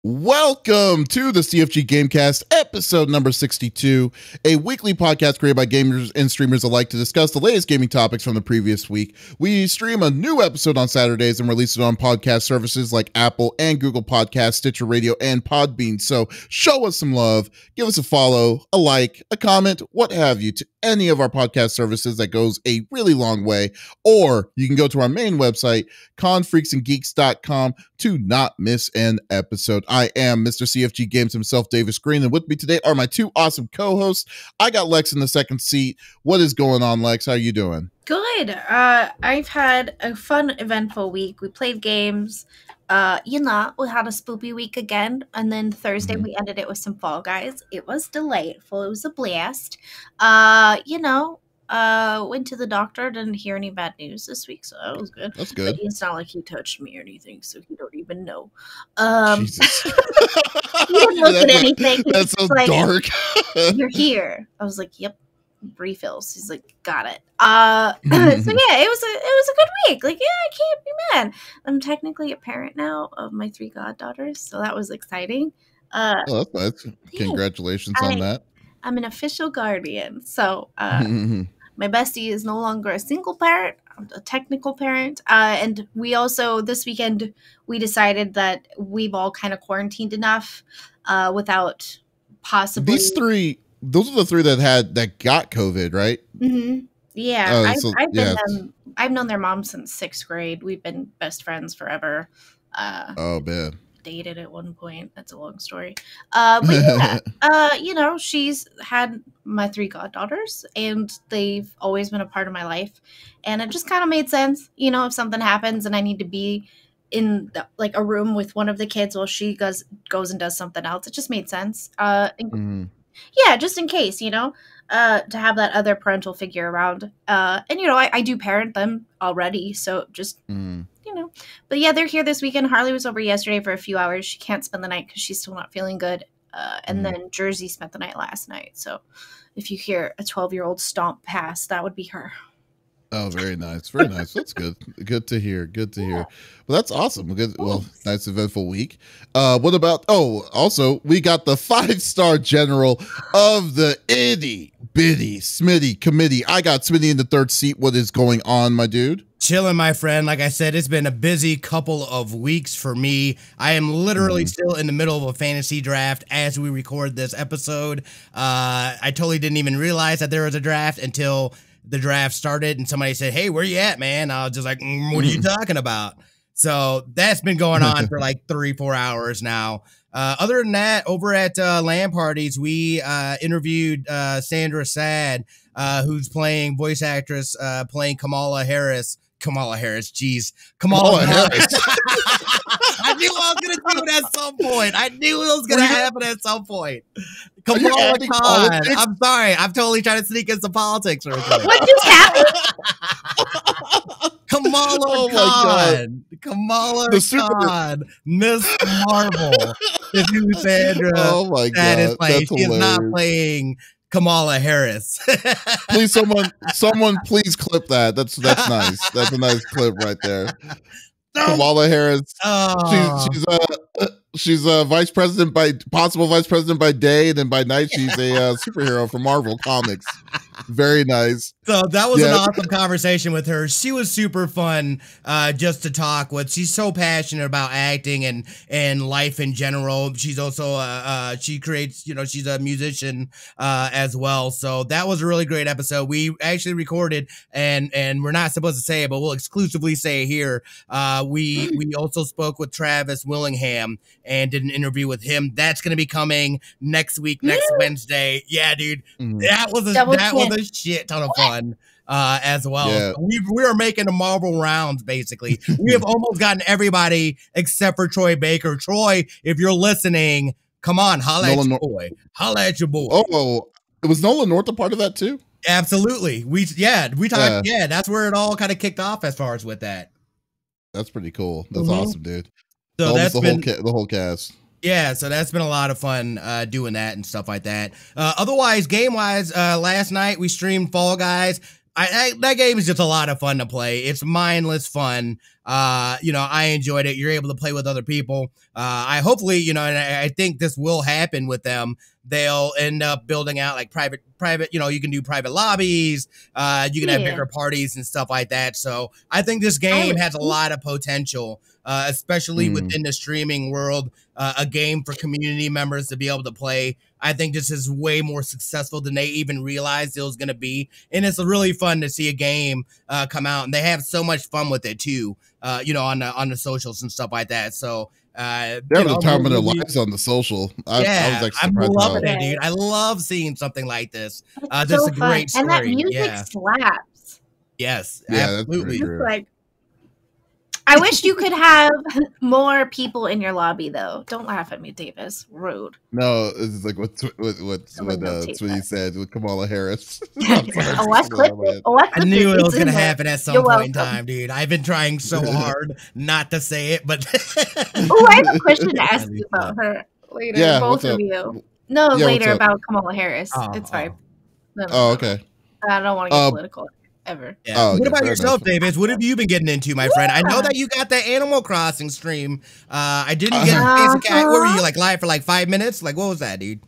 Welcome to the CFG GameCast, episode number 62, a weekly podcast created by gamers and streamers alike to discuss the latest gaming topics from the previous week. We stream a new episode on Saturdays and release it on podcast services like Apple and Google Podcasts, Stitcher Radio, and Podbean. So show us some love, give us a follow, a like, a comment, what have you, to any of our podcast services. That goes a really long way. Or you can go to our main website, confreaksandgeeks.com, to not miss an episode. I am Mr. CFG Games himself, Davis Green, and with me today are my two awesome co-hosts. I got Lex in the second seat. What is going on, Lex? How are you doing? Good. I've had a fun, eventful week. We played games. We had a spoopy week again, and then Thursday we ended it with some Fall Guys. It was delightful. It was a blast. Went to the doctor, didn't hear any bad news this week, so that was good. That's good. But it's not like he touched me or anything, so he don't even know. Jesus. He didn't look at anything. That's so like, dark. You're here. I was like, yep. Refills. He's like, got it. So yeah, it was a good week. Like, yeah, I can't be mad. I'm technically a parent now of my 3 goddaughters, so that was exciting. Oh, that's nice. Congratulations on that. I'm an official guardian. So my bestie is no longer a single parent. I'm a technical parent. And we also, this weekend, we decided that we've all kind of quarantined enough without possibly... Those are the 3 that got COVID, right? Mm-hmm. Yeah. I've known their mom since 6th grade. We've been best friends forever. Oh, man. Dated at one point. That's a long story. But yeah, she's had my 3 goddaughters, and they've always been a part of my life. And it just kind of made sense, if something happens and I need to be in a room with one of the kids while she goes and does something else. It just made sense. Yeah, just in case, to have that other parental figure around. And, I do parent them already. So just, but yeah, they're here this weekend. Harley was over yesterday for a few hours. She can't spend the night because she's still not feeling good. And then Jersey spent the night last night. So if you hear a 12-year-old stomp past, that would be her. Oh, very nice. Very nice. That's good. Good to hear. Good to hear. Well, that's awesome. Good. Well, nice eventful week. What about, also, we got the 5-star general of the itty bitty Smitty committee. I got Smitty in the 3rd seat. What is going on, my dude? Chilling, my friend. Like I said, it's been a busy couple of weeks for me. I am literally still in the middle of a fantasy draft as we record this episode. I totally didn't even realize that there was a draft until the draft started and somebody said, "Hey, where you at, man?" I was just like, what are you talking about? So that's been going on for like 3-4 hours now. Other than that, over at LAN parties, we interviewed Sandra Sad, who's playing voice actress, playing Kamala Harris, geez. Kamala Harris. I knew I was going to do it at some point. I knew it was going to happen at some point. Kamala Khan. I'm sorry. I'm totally trying to sneak in some politics. What just happened? Kamala Khan. Kamala Khan. Miss Marvel. Is who Sandra Sad is playing. She is not playing Kamala Harris. Please, someone please clip that. That's nice. That's a nice clip right there. Kamala Harris. She's a possible vice president by day, and then by night she's a superhero for Marvel Comics. Very nice. So that was an awesome conversation with her. She was super fun just to talk with. She's so passionate about acting and life in general. She's also she creates, she's a musician as well. So that was a really great episode. We actually recorded and we're not supposed to say it, but we'll exclusively say it here. We also spoke with Travis Willingham and did an interview with him. That's going to be coming next week, next Wednesday. Yeah, dude. That was a shit ton of fun as well. Yeah. So we are making the Marvel rounds, basically. We have almost gotten everybody except for Troy Baker. Troy, if you're listening, come on, holla at your boy. Holla at your boy. Oh, was Nolan North a part of that too? Absolutely. We talked. Yeah, that's where it all kind of kicked off as far as with that. That's pretty cool. That's awesome, dude. So that's the whole cast. Yeah, so that's been a lot of fun doing that and stuff like that. Otherwise, game-wise, last night we streamed Fall Guys. That game is just a lot of fun to play. It's mindless fun. I enjoyed it. You're able to play with other people. I hopefully, and I think this will happen with them. They'll end up building out like private, you can do private lobbies. You can have bigger parties and stuff like that. So I think this game has a lot of potential, especially within the streaming world, a game for community members to be able to play. I think this is way more successful than they even realized it was going to be. And it's really fun to see a game come out, and they have so much fun with it too, on the socials and stuff like that. So they're having the time of their lives on the social. I was actually surprised. I'm loving it, dude. I love seeing something like this. This is a great story. And that music slaps. Yes, yeah, absolutely. Like, I wish you could have more people in your lobby, though. Don't laugh at me, Davis. Rude. No, it's like what Smitty said with Kamala Harris. Alexa, I knew it was going to happen at some point in time, dude. I've been trying so hard not to say it, but... I have a question to ask you about her later. Yeah, both of you. No, later about Kamala Harris. It's fine. No, okay. I don't want to get political. Ever. Yeah. What about yourself, Davis? What have you been getting into, my friend? I know that you got the Animal Crossing stream. I didn't get a cat. What were you live for 5 minutes? What was that, dude?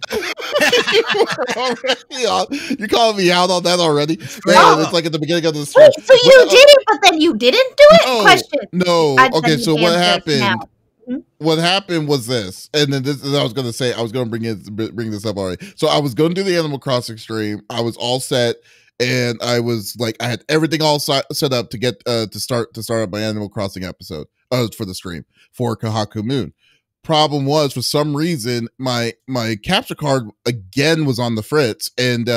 You're calling me out on that already? Man, it's like at the beginning of the stream. Wait, so you did it, but then you didn't do it? Question. No. Okay, so what happened? What happened was this, and then this I was going to say, I was going to bring this up already. So I was going to do the Animal Crossing stream. I was all set. And I was I had everything all set up to get to start up my Animal Crossing episode for the stream for Kohaku Moon. Problem was, for some reason, my capture card again was on the fritz, and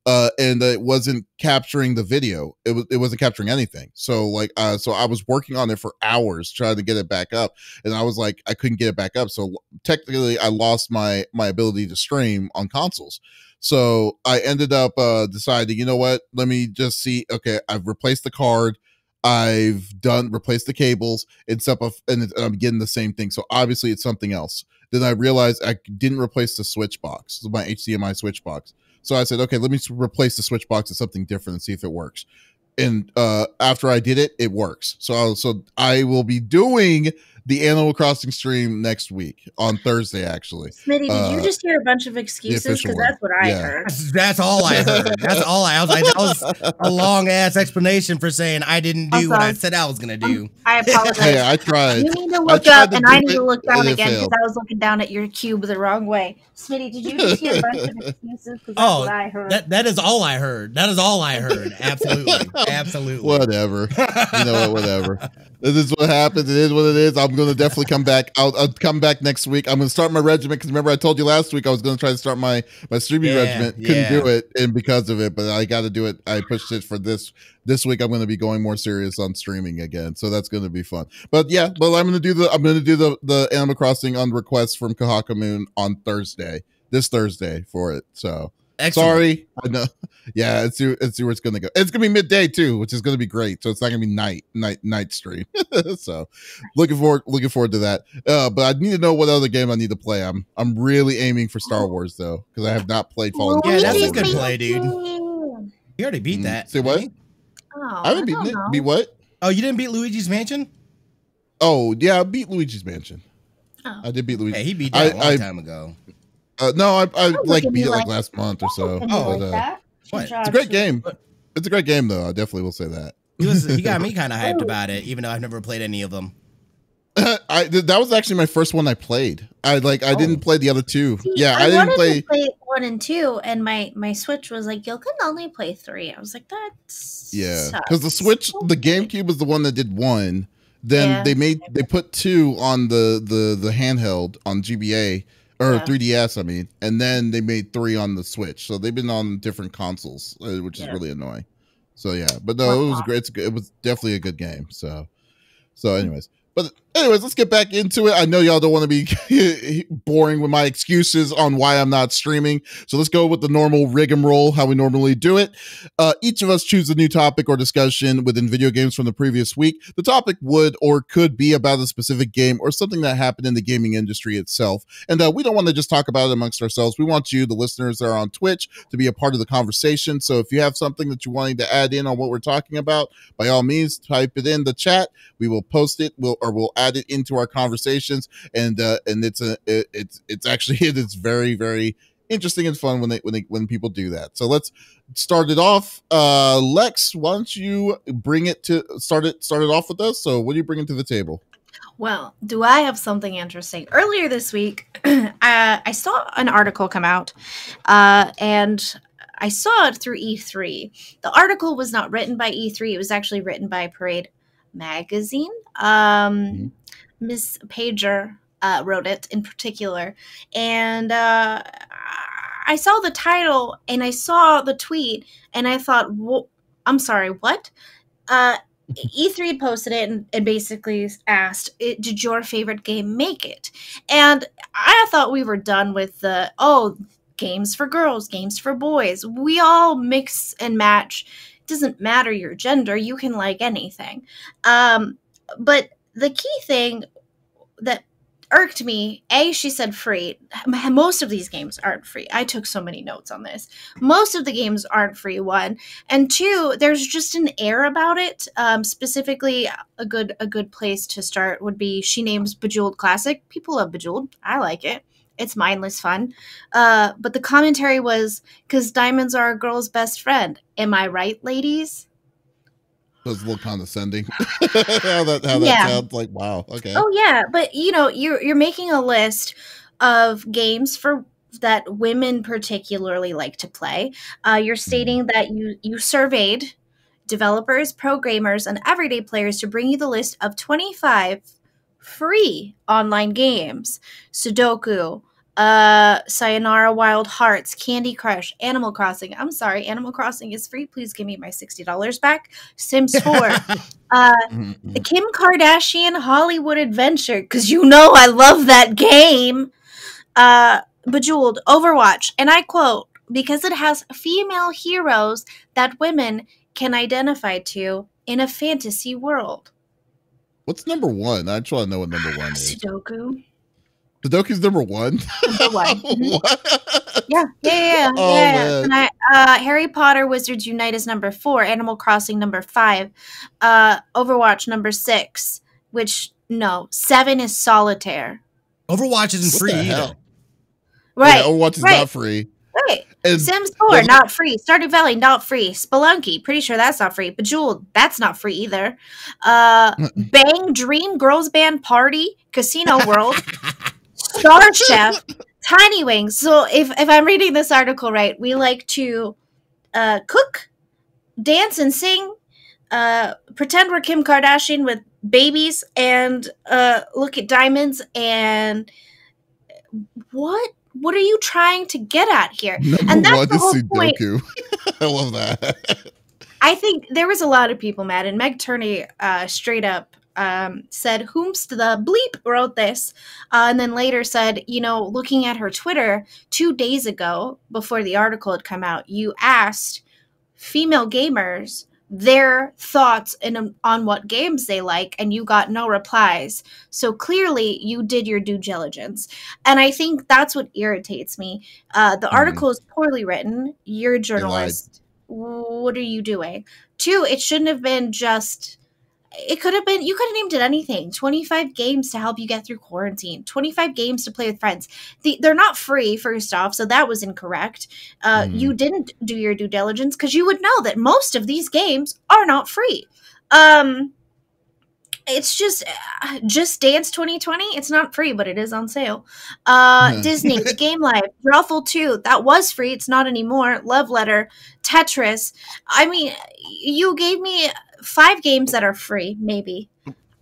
it wasn't capturing the video. It wasn't capturing anything. So so I was working on it for hours trying to get it back up, and I was I couldn't get it back up. So technically, I lost my ability to stream on consoles. So I ended up deciding, you know what? Let me just see. Okay, I've replaced the card. I've replaced the cables and stuff, and I'm getting the same thing. So obviously it's something else. Then I realized I didn't replace the switch box, my HDMI switch box. So I said, okay, let me replace the switch box with something different and see if it works. And after I did it, it works. So I will be doing the Animal Crossing stream next week on Thursday, actually. Smitty, did you just hear a bunch of excuses? Because that's what I heard. That's all I heard. That's all I was like. That was a long ass explanation for saying I didn't do what I said I was gonna do. I apologize. Hey, I tried. You need to look up, and I need to look down again because I was looking down at your cube the wrong way. Smitty, did you just hear a bunch of excuses? Because that's what I heard. That is all I heard. That is all I heard. Absolutely, absolutely. Whatever. You know what? Whatever. This is what happens. It is what it is. I'm going to definitely come back. I'll come back next week. I'm going to start my regimen because remember I told you last week I was going to try to start my streaming regimen. Couldn't do it, and because of it, but I got to do it. I pushed it for this week. I'm going to be going more serious on streaming again, so that's going to be fun. But yeah, well, I'm going to do the Animal Crossing on request from Kohaku Moon on this Thursday for it. So. Excellent. Sorry, I know. Yeah, let's see where it's gonna go. It's gonna be midday too, which is gonna be great. So it's not gonna be night stream. So looking forward to that. But I need to know what other game I need to play. I'm really aiming for Star Wars though, because I have not played Fallen. Yeah, that's a good play, dude. You already beat that. Say what? Oh, I haven't beaten it. Beat what? Oh, you didn't beat Luigi's Mansion? Oh yeah, I beat Luigi's Mansion. Oh. I did beat Luigi. Hey, he beat that a long time ago. No, I beat it last month or so. Oh, what? It's a great game. It's a great game, though. I definitely will say that. He got me kind of hyped about it, even though I've never played any of them. That was actually my first one I played. I didn't play the other two. Yeah, I didn't play 1 and 2, and my Switch was like, you can only play 3. I was like, that's because the Switch, the GameCube was the one that did 1. Then they put 2 on the handheld on GBA. Or 3DS, I mean, and then they made 3 on the Switch. So they've been on different consoles, which is really annoying. So yeah, but no, it was great. It was definitely a good game. So anyways, but Anyways, let's get back into it. I know y'all don't want to be boring with my excuses on why I'm not streaming. So let's go with the normal rigmarole, how we normally do it. Each of us choose a new topic or discussion within video games from the previous week. The topic would or could be about a specific game or something that happened in the gaming industry itself. And we don't want to just talk about it amongst ourselves. We want you, the listeners that are on Twitch, to be a part of the conversation. So if you have something that you're wanting to add in on what we're talking about, by all means, type it in the chat. We will post it. We'll add it into our conversations, and it's actually it's very, very interesting and fun when people do that. So let's start it off. Lex, why don't you bring it to start it off with us? So what are you bringing to the table? Well, do I have something interesting? Earlier this week, I saw an article come out, and I saw it through E3. The article was not written by E3. It was actually written by Parade Magazine. Miss Pager wrote it in particular. And I saw the title and I saw the tweet and I thought, I'm sorry, what? E3 posted it and basically asked, did your favorite game make it? And I thought we were done with the, games for girls, games for boys. We all mix and match. It doesn't matter your gender. You can like anything. But the key thing that irked me, she said free. Most of these games aren't free. I took so many notes on this. Most of the games aren't free, one. And two, there's just an air about it. Specifically, a good place to start would be She Names Bejeweled Classic. People love Bejeweled. I like it. It's mindless fun. But the commentary was, because diamonds are a girl's best friend. Am I right, ladies? That was a little condescending. how that sounds like, wow. Okay. Oh yeah, but you're making a list of games for that women particularly like to play. You're stating that you surveyed developers, programmers, and everyday players to bring you the list of 25 free online games. Sudoku, Sayonara Wild Hearts, Candy Crush, Animal Crossing. I'm sorry, Animal Crossing is free. Please give me my $60 back. Sims 4. The Kim Kardashian Hollywood Adventure, because I love that game. Bejeweled, Overwatch, and I quote, because it has female heroes that women can identify to in a fantasy world. What's number one? I just want to know what number one is. Sudoku. Sudoku's number one? Number one. What? Yeah. Man. And Harry Potter Wizards Unite is number 4. Animal Crossing number 5. Overwatch number 6. 7 is Solitaire. Overwatch isn't free either. Right. Yeah, Overwatch is not free. Right. And Sims 4, not free. Stardew Valley, not free. Spelunky, pretty sure that's not free. Bejeweled, that's not free either. Bang Dream Girls Band Party, Casino World, Star Chef, Tiny Wings. So if I'm reading this article right, we like to cook, dance, and sing, pretend we're Kim Kardashian with babies, and look at diamonds. And what are you trying to get at here? And that's the whole point. I love that. I think there was a lot of people mad, and Meg Turney straight up said, "Whomst the bleep wrote this?" And then later said, looking at her Twitter 2 days ago, before the article had come out, you asked female gamers their thoughts on what games they like, and you got no replies. So clearly you did your due diligence. And I think that's what irritates me. The article is poorly written. You're a journalist. What are you doing? 2, it shouldn't have been just... It could have been, you could have named it anything. 25 games to help you get through quarantine. 25 games to play with friends. They're not free, first off, so that was incorrect. You didn't do your due diligence because you would know that most of these games are not free. It's just Dance 2020. It's not free, but it is on sale. Disney, The Game Life, Ruffle 2. That was free. It's not anymore. Love Letter, Tetris. I mean, you gave me 5 games that are free, maybe.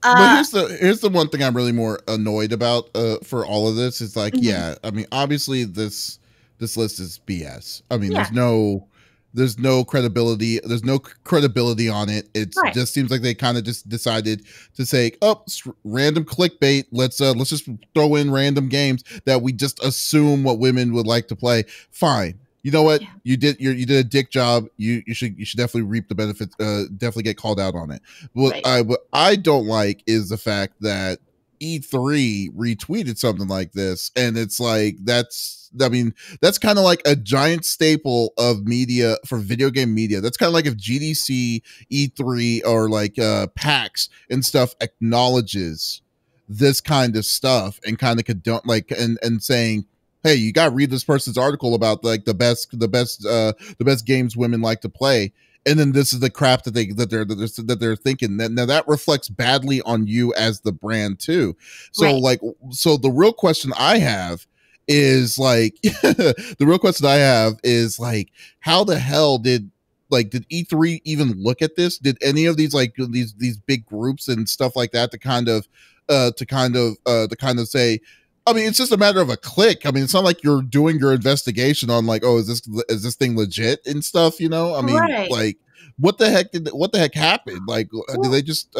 But here's the one thing I'm really more annoyed about for all of this is like, yeah, I mean, obviously this list is BS. I mean, there's no there's no credibility. There's no credibility on it. It Right. just seems like they kind of just decided to say, "Oh, random clickbait. Let's just throw in random games that we just assume what women would like to play." Fine. You know what? Yeah. You did a dick job. You should definitely reap the benefits. Definitely get called out on it. What I don't like is the fact that E3 retweeted something like this, and it's like that's kind of like a giant staple of media for video game media. That's kind of like if GDC, E3, or like PAX and stuff acknowledges this kind of stuff and kind of condone, like, and saying, hey, you got to read this person's article about like the best games women like to play. And then this is the crap that they're thinking. Now that reflects badly on you as the brand too. So Right. so the real question I have is like, how the hell did E3 even look at this? Did any of these like these big groups and stuff like that to kind of say, I mean, it's just a matter of a click. I mean, it's not like you're doing your investigation on like, oh, is this thing legit and stuff, you know? I mean, Right. like, what the heck happened? Like, Well, were they just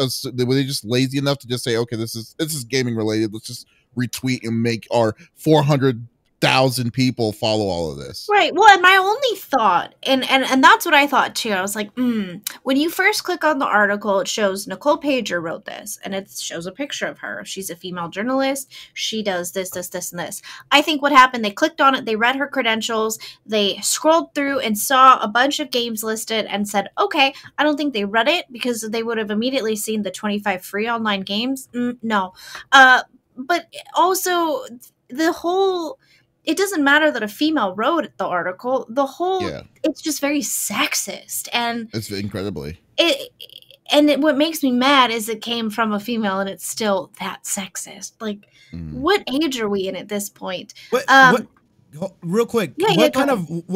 lazy enough to just say, okay, this is gaming related. Let's just retweet and make our 400,000 people follow all of this. right. Well, and my only thought, and that's what I thought too. I was like, when you first click on the article, it shows Nicole Pager wrote this, and it shows a picture of her. She's a female journalist. She does this, this, this, and this. I think what happened, they clicked on it, they read her credentials, they scrolled through and saw a bunch of games listed and said, okay, I don't think they read it because they would have immediately seen the 25 free online games. No. But also the whole, it doesn't matter that a female wrote the article. It's just very sexist, and It's incredibly. What makes me mad is it came from a female, and it's still that sexist. Like, what age are we in at this point? Real quick, what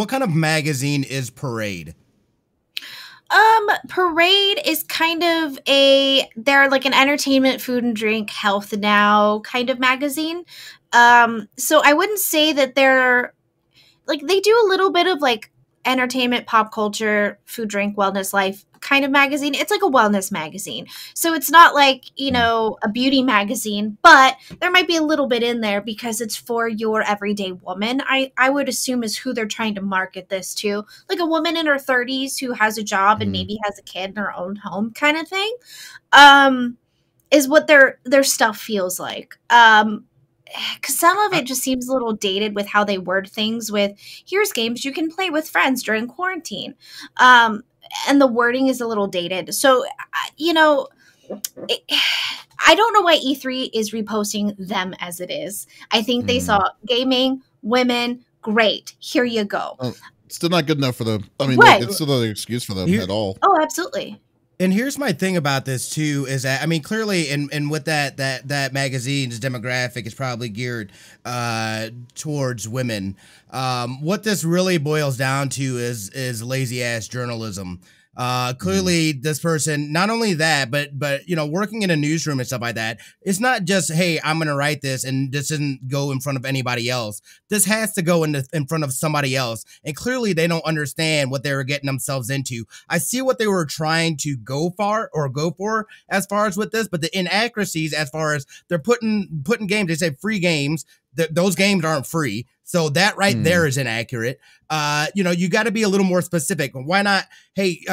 kind of magazine is Parade? Parade is kind of they're like an entertainment, food and drink, health now kind of magazine. So I wouldn't say that they're like, they do a little bit of like entertainment, pop culture, food, drink, wellness, life kind of magazine. It's like a wellness magazine. So it's not like, a beauty magazine, but there might be a little bit in there because it's for your everyday woman. I would assume is who they're trying to market this to. Like a woman in her 30s who has a job and maybe has a kid in her own home kind of thing. Is what their stuff feels like. Because some of it just seems a little dated with how they word things with, here's games you can play with friends during quarantine. And the wording is a little dated. So, I don't know why E3 is reposting them as it is. I think they saw gaming, women, great. Here you go. Still not good enough for them. I mean, Right. it's still not an excuse for them at all. Oh, absolutely. And here's my thing about this too, is that, I mean, clearly and with that magazine's demographic is probably geared towards women. What this really boils down to is lazy ass journalism. Clearly this person, not only that, but working in a newsroom and stuff like that, it's not just, hey, I'm going to write this and this doesn't go in front of anybody else. This has to go in front of somebody else. And clearly they don't understand what they were getting themselves into. I see what they were trying to go for as far as with this, but the inaccuracies as far as they're putting games, they say free games, those games aren't free. So that right there is inaccurate. You got to be a little more specific. Why not? Hey,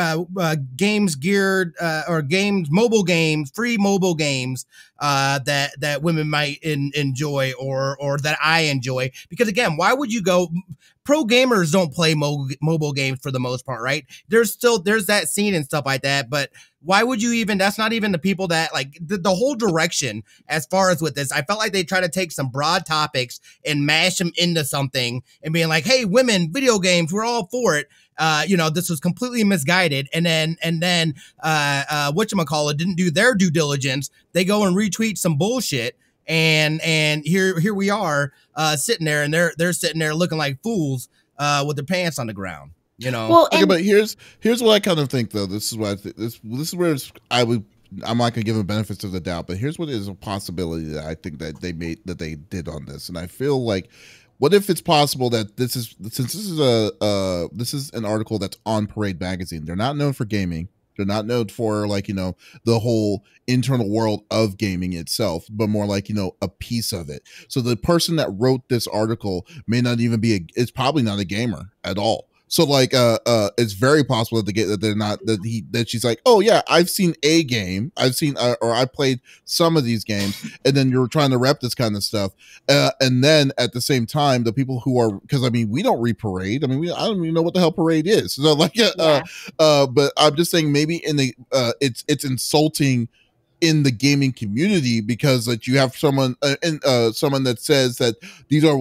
games geared or mobile games, free mobile games that women might enjoy or that I enjoy. Because again, why would you go? Pro gamers don't play mobile games for the most part, right? There's that scene and stuff like that, but why would you even? That's not even the people that like the whole direction as far as with this. I felt like they try to take some broad topics and mash them into something and being like, hey, women, video games, we're all for it. This was completely misguided. And then whatchamacallit didn't do their due diligence. They go and retweet some bullshit. And here we are sitting there, and they're sitting there looking like fools with their pants on the ground. Well, okay, but here's what I kind of think though. This is what I think. This is where I'm not gonna give them benefits of the doubt, but here's what is a possibility that I think that they did on this, and I feel like what if it's possible that this is, since this is an article that's on Parade magazine, they're not known for gaming. They're not known for, like, you know, the whole internal world of gaming itself, but more like, you know, a piece of it. So the person that wrote this article may not even be it's probably not a gamer at all. So like it's very possible that she's like, oh yeah, I've seen a game, or I played some of these games, and then you're trying to rep this kind of stuff, and then at the same time, the people who are, because I mean, we don't read Parade, I mean, I don't even know what the hell Parade is, so like but I'm just saying, maybe in the it's insulting in the gaming community, because like you have someone someone that says that these are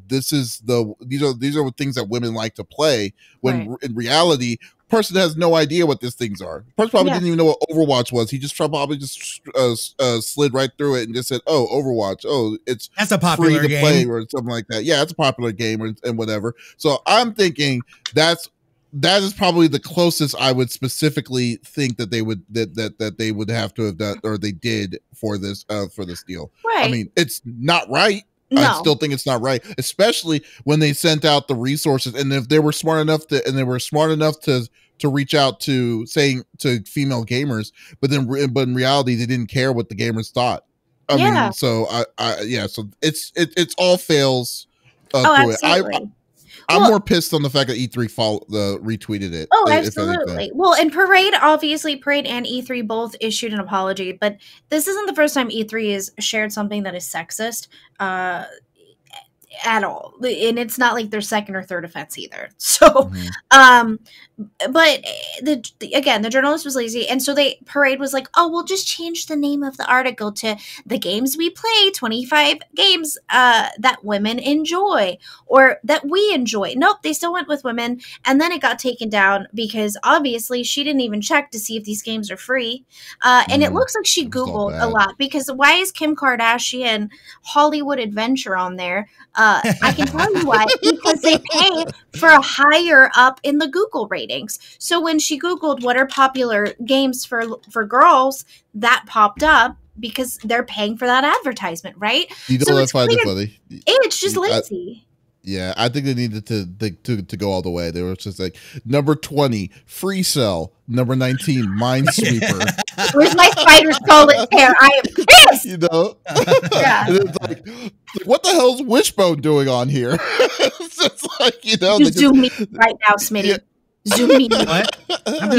these are things that women like to play, when in reality, person has no idea what these things are. Person probably didn't even know what Overwatch was. He just probably just slid right through it and just said, oh, Overwatch, oh, that's a popular free to game, play, or something like that. Yeah, it's a popular game, and whatever. So I'm thinking that is probably the closest I would specifically think that they would that they would have to have done, or they did for this deal. Right. I mean, it's not right. No. I still think it's not right, especially when they sent out the resources, and if they were smart enough to reach out to female gamers, but in reality they didn't care what the gamers thought. I mean, so so it's all fails through absolutely. it. I'm more pissed on the fact that E3 retweeted it. Oh, absolutely. Well, and Parade and E3 both issued an apology, but this isn't the first time E3 has shared something that is sexist at all. And it's not like their second or third offense either. So, but the journalist was lazy, and so Parade was like, oh, we'll just change the name of the article to "The Games We Play, 25 games that women enjoy," or that we enjoy. Nope, they still went with women, and then it got taken down because obviously she didn't even check to see if these games are free. And it looks like she Googled a lot, because why is Kim Kardashian Hollywood Adventure on there? I can tell you why, because they pay for a higher up in the Google ratings. So when she Googled what are popular games for girls, that popped up because they're paying for that advertisement, right? You know, I find it funny. It's just lazy. I think they needed to go all the way. They were just like, number 20, Free Cell. Number 19, Minesweeper. Where's my spider skull hair? I am pissed. You know? Yeah. And it's like, what the hell's Wishbone doing on here? It's just like, you know. Zoom me right now, Smitty. Yeah. Zoom me in. What?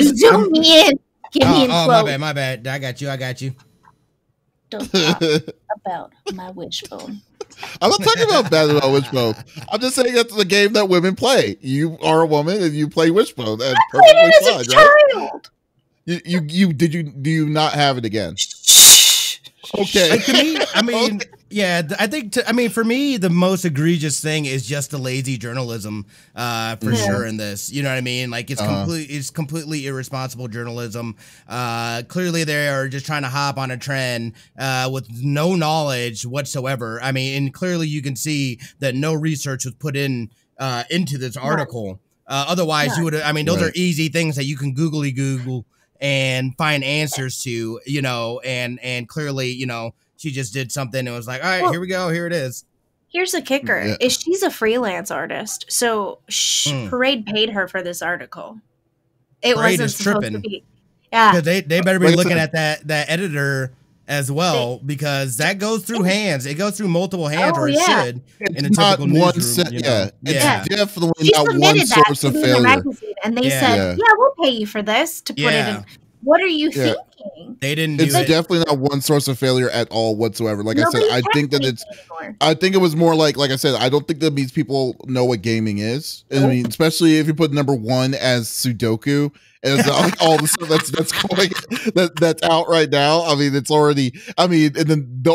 Zoom me in. Give me in close. My bad. I got you. Don't talk about my Wishbone. I'm not talking about Wishbone. I'm just saying that's the game that women play. You are a woman and you play Wishbone. That's perfectly fine, child. Right? Do you not have it again? Okay. Like, to me, I mean, yeah, I think, for me, the most egregious thing is just the lazy journalism, for sure in this. You know what I mean? Like, it's completely irresponsible journalism. Clearly, they are just trying to hop on a trend with no knowledge whatsoever. I mean, and clearly you can see that no research was put into this article. Otherwise, you would. I mean, those are easy things that you can Google and find answers to, you know, and clearly, you know, she just did something and was like, all right, here we go. Here it is. Here's the kicker is she's a freelance artist. So Parade paid her for this article. It Parade wasn't is supposed tripping. to be. Yeah. Because they better be looking at that editor as well, because that goes through hands. It goes through multiple hands, or it should. It's in a not typical one newsroom, it's definitely she not one source of failure. And they said, we'll pay you for this to put it in. What are you thinking? They didn't do it. It's definitely not one source of failure at all whatsoever. Like I said, I think that I think it was more like I said, I don't think that means people know what gaming is. I mean, especially if you put number 1 as Sudoku, and it's like all the stuff that's out right now. I mean, it's already. I mean, and then the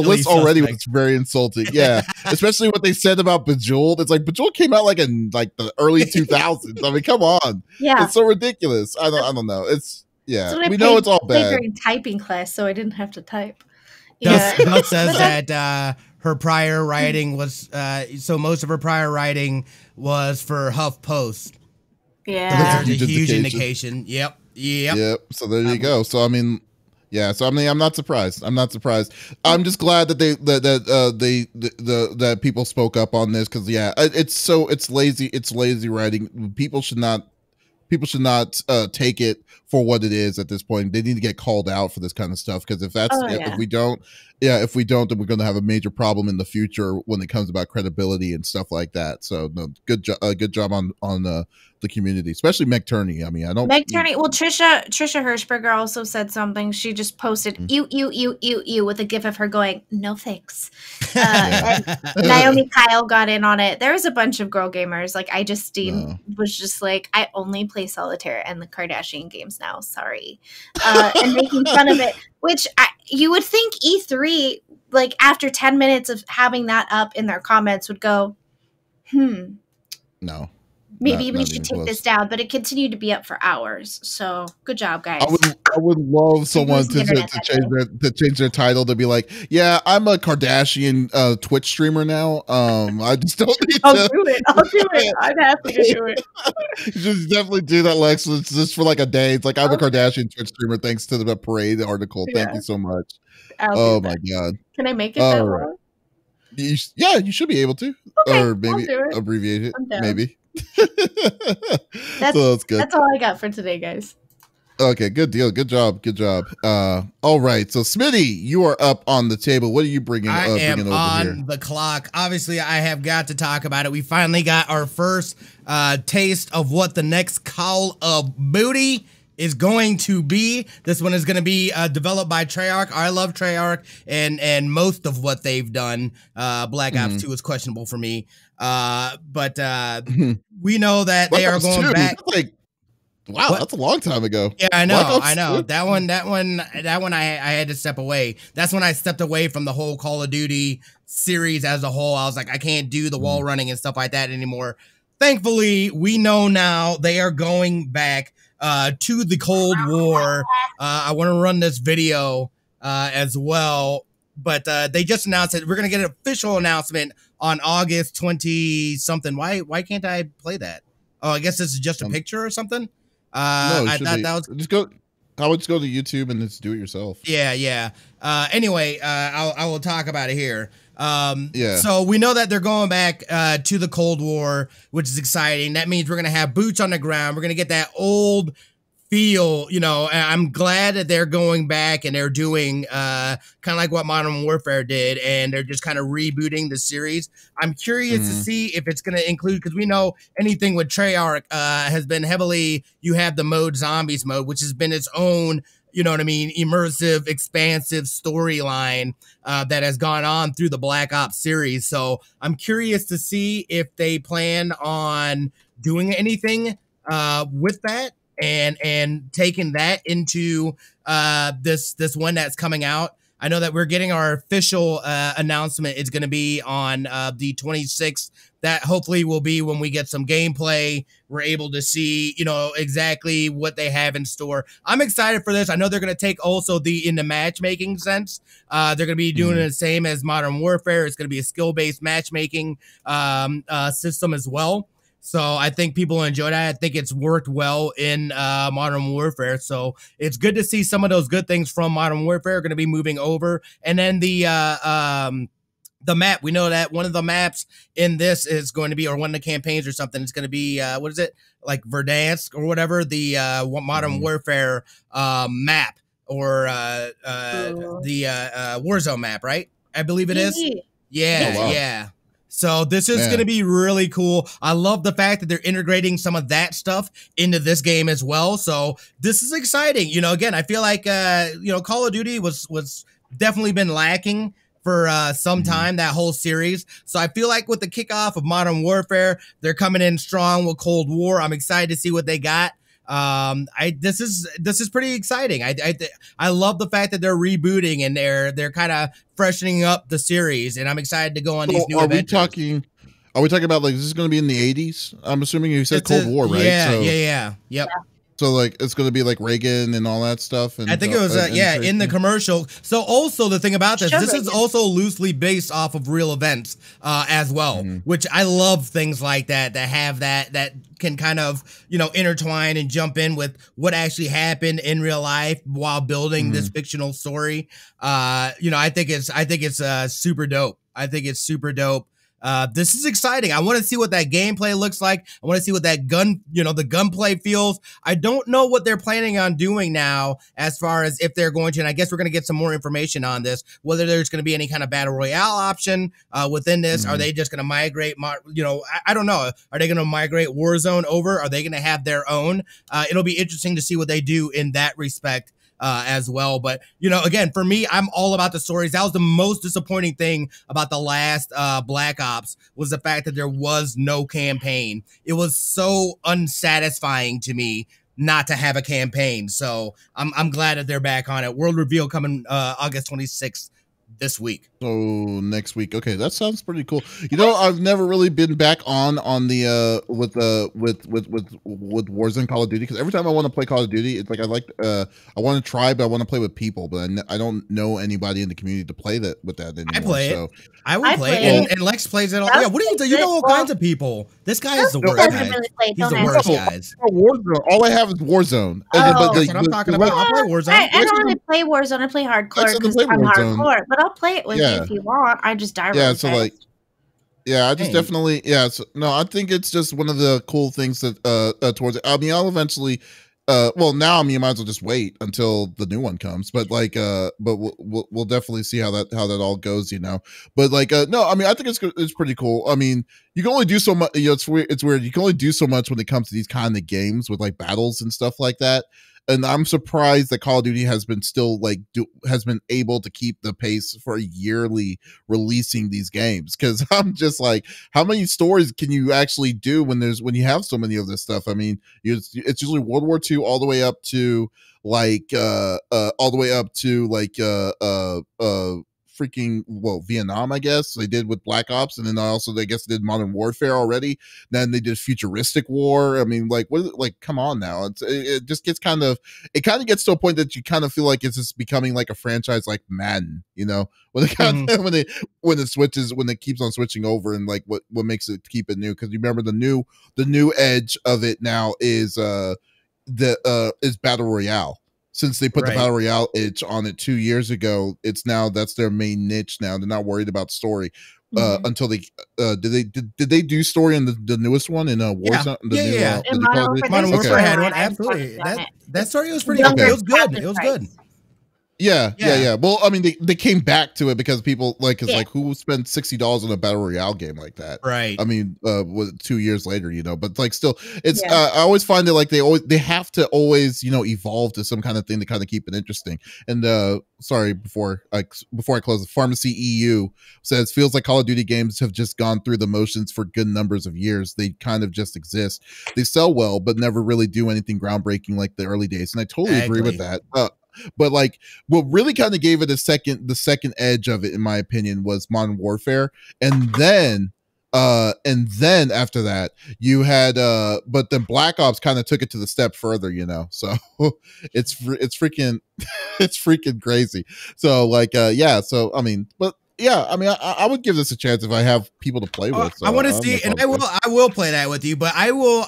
list already was very insulting. Yeah, especially what they said about Bejeweled. It's like Bejeweled came out in the early 2000s. I mean, come on. Yeah, it's so ridiculous. I don't know. It's we know it's all bad. During typing class, so I didn't have to type. Doug says that her prior writing was so most of her prior writing was for HuffPost. Yeah, so there's a huge indication. Yep. So there you go. So I mean, Yeah, so I mean, I'm not surprised. I'm I'm just glad that that people spoke up on this, because it's lazy. It's lazy writing. People should not take it for what it is at this point. They need to get called out for this kind of stuff, because if we don't, then we're going to have a major problem in the future when it comes about credibility and stuff like that. So no, good job on the community, especially Meg Turney. I mean, I don't Meg Turney. Well, Trisha Hirschberger also said something. She just posted you with a gif of her going, no thanks. And Naomi Kyle got in on it. There was a bunch of girl gamers. Like Justine was just like, I only play solitaire and the Kardashian games now. Sorry, and making fun of it. Which you would think E3, like after 10 minutes of having that up in their comments, would go, no. Maybe we should take this down, but it continued to be up for hours. So good job, guys. I would love someone to change their title to be like, yeah, I'm a Kardashian Twitch streamer now. I just don't need I'll do it. I'm happy to do it. Just definitely do that, Lex. It's just for like a day. It's like, I'm a Kardashian Twitch streamer thanks to the parade article. Thank you so much. Oh my God. Can I make it that long? You should be able to. Okay, or maybe abbreviate it. Maybe. That's good. That's all I got for today, guys. Okay, good deal. Good job. All right. So Smitty, you are up on the table. What are you bringing? I am over on here? The clock. Obviously, I have got to talk about it. We finally got our first taste of what the next Call of Booty is going to be. This one is going to be developed by Treyarch. I love Treyarch, and most of what they've done. Black Ops 2 is questionable for me. But we know that they are going back. Like, wow, that's a long time ago. Yeah, I know. That one. I had to step away. That's when I stepped away from the whole Call of Duty series as a whole. I was like, I can't do the wall running and stuff like that anymore. Thankfully, we know now they are going back to the Cold War. I want to run this video as well, but they just announced it. We're gonna get an official announcement on August 20 something. Why can't I play that? Oh, I guess this is just a picture or something. No, I thought that was just go. I would just go to YouTube and just do it yourself. Yeah. Anyway, I will talk about it here. Yeah. So we know that they're going back to the Cold War, which is exciting. That means we're gonna have boots on the ground. We're gonna get that old feel, and I'm glad that they're going back and they're doing kind of like what Modern Warfare did, and they're just kind of rebooting the series. I'm curious to see if it's going to include, because we know anything with Treyarch has been heavily, you have the mode Zombies mode, which has been its own, immersive, expansive storyline that has gone on through the Black Ops series. So I'm curious to see if they plan on doing anything with that. And taking that into this one that's coming out. I know that we're getting our official announcement. It's going to be on the 26th. That hopefully will be when we get some gameplay. We're able to see, exactly what they have in store. I'm excited for this. I know they're going to take also in the matchmaking sense. They're going to be doing the same as Modern Warfare. It's going to be a skill-based matchmaking system as well. So I think people will enjoy that. I think it's worked well in Modern Warfare. So it's good to see some of those good things from Modern Warfare are going to be moving over. And then the map, we know that one of the maps in this is going to be, or one of the campaigns or something, it's going to be, what is it? Like Verdansk or whatever, the Modern Warfare map, or the Warzone map, right? I believe it is. Yeah, oh, wow. Yeah. So this is going to be really cool. I love the fact that they're integrating some of that stuff into this game as well. So this is exciting. Again, I feel like, Call of Duty was definitely been lacking for some time, that whole series. So I feel like with the kickoff of Modern Warfare, they're coming in strong with Cold War. I'm excited to see what they got. This is pretty exciting. I love the fact that they're rebooting and they're kind of freshening up the series, and I'm excited to go on these new adventures. Are we talking about, like, is this going to be in the 80s? I'm assuming you said Cold War, right? Yeah, Yep. So like it's going to be like Reagan and all that stuff. And I think it was in the commercial. So also the thing about this is also loosely based off of real events as well, which I love things like that have that can kind of intertwine and jump in with what actually happened in real life while building this fictional story. I think it's super dope. I think it's super dope. This is exciting. I want to see what that gameplay looks like. I want to see what that the gunplay feels. I don't know what they're planning on doing now as far as if they're going to, and I guess we're going to get some more information on this, whether there's going to be any kind of battle royale option within this. Are they just going to migrate, I don't know. Are they going to migrate Warzone over? Are they going to have their own? It'll be interesting to see what they do in that respect. As well. But, again, for me, I'm all about the stories. That was the most disappointing thing about the last Black Ops was the fact that there was no campaign. It was so unsatisfying to me not to have a campaign. So I'm glad that they're back on it. World reveal coming August 26th this week. So next week. Okay, that sounds pretty cool. I've never really been back on the with Warzone Call of Duty, because every time I want to play Call of Duty, it's like I want to try, but I want to play with people, but I don't know anybody in the community to play that with that anymore. I play it. I will play it. And Lex plays it all. Yeah, what do you do? You know all kinds of people. This guy is the worst guy. He's the worst guys. Warzone. All I have is Warzone. That's what I'm talking about. I'll play Warzone. I don't really play Warzone. I play hardcore because I'm hardcore, but I'll play it with you if you want. I just die really fast. I just definitely, I think it's just one of the cool things that towards it. I mean, I'll eventually, now you might as well just wait until the new one comes. But but we'll definitely see how that all goes, But I think it's pretty cool. I mean, you can only do so much. It's weird. You can only do so much when it comes to these kind of games with like battles and stuff like that. And I'm surprised that Call of Duty has been has been able to keep the pace for yearly releasing these games. Because I'm just like, how many stories can you actually do when you have so many of this stuff? I mean, it's usually World War II all the way up to Vietnam, I guess they did with Black Ops, and then also I guess they did Modern Warfare already. Then they did Futuristic War. I mean, come on now. It just gets kind of gets to a point that you kind of feel like it's just becoming like a franchise like Madden, when it keeps on switching over, and like what makes it keep it new. Because you remember the new edge of it now is Battle Royale. Since they put the Battle Royale itch on it 2 years ago, that's their main niche now. They're not worried about story until they did they do story in the newest one in Warzone? Modern Warfare had one. Absolutely. That story was pretty good. It was good. It was good. Yeah. Well, I mean, they came back to it because people who spent $60 on a battle royale game like that? Right. I mean, 2 years later, but still, it's I always find it they have to always evolve to some kind of thing to kind of keep it interesting. And sorry, before I close, Pharmacy EU says feels like Call of Duty games have just gone through the motions for good numbers of years. They kind of just exist. They sell well, but never really do anything groundbreaking like the early days. And I totally agree with that. But what really kind of gave it the second edge of it, in my opinion, was Modern Warfare, and then after that you had but then Black Ops kind of took it to the step further, so it's freaking it's freaking crazy. So so I mean, but I would give this a chance if I have people to play with. So I want to see, and I will play that with you, but I will